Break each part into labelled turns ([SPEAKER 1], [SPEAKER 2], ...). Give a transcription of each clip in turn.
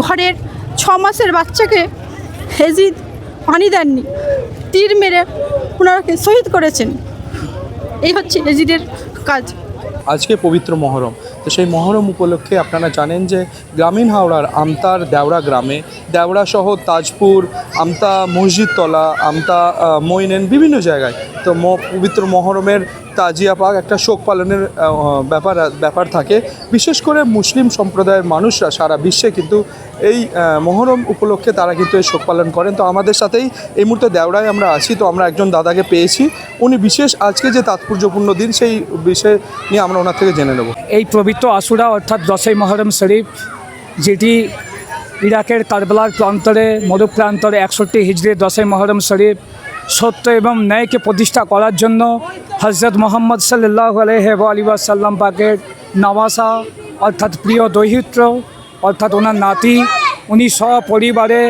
[SPEAKER 1] ঘরের 6 মাসের বাচ্চাকে এজিদ পানি দেননি, তীর মেরে ওনাকে শহীদ করেছেন। এই হচ্ছে এজিদের কাজ।
[SPEAKER 2] আজকে পবিত্র মহরম, তো সেই মহরম উপলক্ষে আপনারা জানেন যে গ্রামীণ হাওড়ার আমতার দেওড়া গ্রামে, দেওড়া সহ তাজপুর, আমতা মসজিদতলা, আমতা মইনেন, বিভিন্ন জায়গায় তো পবিত্র মহরমের তাজিয়া পাক একটা শোক পালনের ব্যাপার থাকে। বিশেষ করে মুসলিম সম্প্রদায়ের মানুষরা সারা বিশ্বে কিন্তু এই মহরম উপলক্ষে তারা কিন্তু এই শোক পালন করেন। তো আমাদের সাথেই এই মুহূর্তে দেওড়ায় আমরা আছি, তো আমরা একজন দাদাকে পেয়েছি, উনি বিশেষ আজকে যে তাৎপর্যপূর্ণ দিন সেই বিষয় নিয়ে আমরা ওনার থেকে জেনে নেব।
[SPEAKER 3] এই পবিত্র আশুরা অর্থাৎ 10ই মহরম শরীফ, যেটি ইরাকের কারবালার প্রান্তরে, মরুক প্রান্তরে 61 হিজরির 10ই মহরম শরীফ সত্য এবং ন্যায়কে প্রতিষ্ঠা করার জন্য হজরত মোহাম্মদ সাল্লাল্লাহু আলাইহি ওয়া সাল্লাম পাকের নওয়াসা অর্থাৎ প্রিয় দৌহিত্র অর্থাৎ ওনার নাতি, উনি সপরিবারে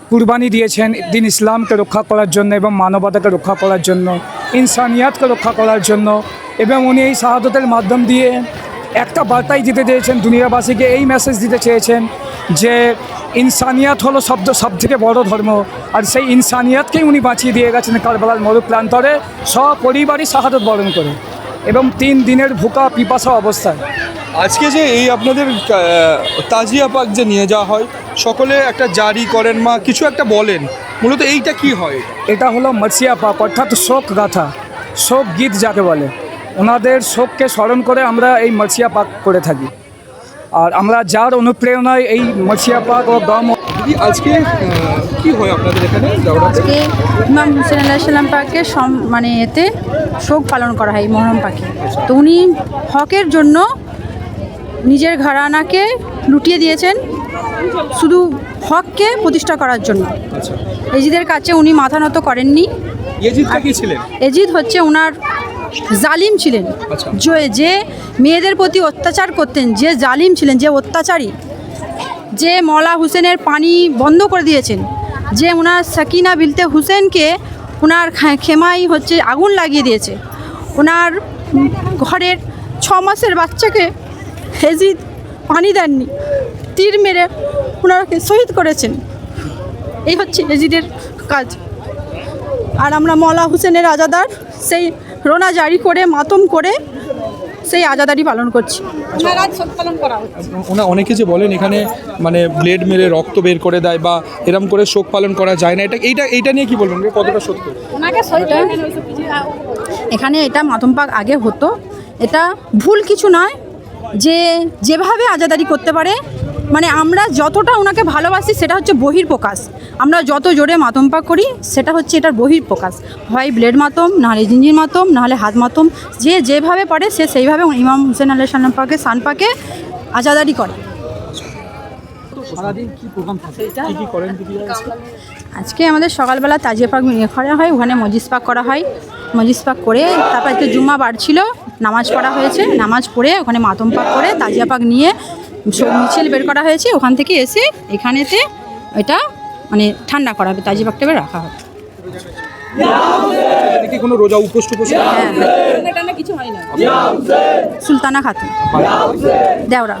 [SPEAKER 3] কুরবানি দিয়েছেন দিন ইসলামকে রক্ষা করার জন্য এবং মানবতাকে রক্ষা করার জন্য, ইনসানিয়াতকে রক্ষা করার জন্য। এবং উনি এই শাহাদতের মাধ্যম দিয়ে একটা বার্তাই দিতে চেয়েছেন দুনিয়াবাসীকে, এই মেসেজ দিতে চেয়েছেন যে ইনসানিয়াত হলো সব থেকে বড় ধর্ম, আর সেই ইনসানিয়াতকেই উনি বাঁচিয়ে দিয়ে গেছেন কারবালার মরুক প্রান্তরে সপরিবারই শাহাদত বরণ করে এবং 3 দিনের ভুকা পিপাসা অবস্থায়।
[SPEAKER 2] আজকে যে এই আপনাদের তাজিয়া পাক যে নিয়ে যাওয়া হয়, সকলে একটা জারি করেন মা কিছু একটা বলেন, মূলত এইটা কি হয়?
[SPEAKER 3] এটা হলো মরসিয়া পাক অর্থাৎ শোক গাথা, শোক গীত যাকে বলে। ওনাদের শোককে স্মরণ করে আমরা এই মরসিয়া পাক করে থাকি, আর আমরা যার অনুপ্রেরণায় এই মরসিয়া পাক ও গম।
[SPEAKER 2] আজকে কি হয় আপনাদের এখানে?
[SPEAKER 1] আজকে ইমাম হুসেন আলাইহিস সালাম পাককে মানে এতে শোক পালন করা হয় মহরম পাকে। তো উনি হকের জন্য নিজের ঘরানাকে লুটিয়ে দিয়েছেন শুধু হককে প্রতিষ্ঠা করার জন্য। এজিদের কাছে উনি মাথা নত করেননি।
[SPEAKER 2] এজিদটা কি ছিলেন?
[SPEAKER 1] এজিদ হচ্ছে ওনার জালিম ছিলেন, যে মেয়েদের প্রতি অত্যাচার করতেন, যে জালিম ছিলেন, যে অত্যাচারী, যে মওলা হুসেনের পানি বন্ধ করে দিয়েছেন, যে ওনার সাকিনা বিনতে হুসেনকে ওনার খেমায় হচ্ছে আগুন লাগিয়ে দিয়েছে, ওনার ঘরের 6 মাসের বাচ্চাকে এজিদ পানি দেননি, তীর মেরে ওনাকে শহীদ করেছেন। এই হচ্ছে এজিদের কাজ। আর আমরা মওলা হুসেনের আজাদার সেই রোনা জারি করে মাতম করে সেই আজাদারি পালন করছি।
[SPEAKER 2] অনেকে যে বলেন এখানে মানে ব্লেড মেরে রক্ত বের করে দেয় বা এরম করে শোক পালন করা যায় না, এইটা নিয়ে কি বলবেন, কতটা সত্য?
[SPEAKER 1] এখানে এটা মাতম পাক আগে হতো, এটা ভুল কিছু নয়। যেভাবে আজাদারি করতে পারে, মানে আমরা যতটা ওনাকে ভালোবাসি সেটা হচ্ছে বহির্প্রকাশ। আমরা যত জোরে মাতম পাক করি সেটা হচ্ছে এটার বহির্প্রকাশ, হয় ব্লেড মাতম, নাহলে জিঞ্জির মাতম, নাহলে হাত মাতম, যে যেভাবে পারে সে সেইভাবে ইমাম হুসেন আলাইহিস সালাম পাকে শান পাকে আজাদারি করে। আজকে আমাদের সকালবেলা তাজিয়া পাক করা হয়, ওখানে মজিস পাক করা হয়, মজিস পাক করে তারপর একটু জুম্মা বার ছিল, নামাজ পড়া হয়েছে, নামাজ পড়ে ওখানে মাতম পাক করে তাজিয়া পাক নিয়ে মিছিল বের করা হয়েছে। ওখান থেকে এসে এখানেতে এটা মানে ঠান্ডা করা হবে, তাজিয়া পাকটা রাখা হবে।
[SPEAKER 2] কোনো রোজা উপোস
[SPEAKER 1] কিছু হয় না। সুলতানা খাতুন, দেওড়া।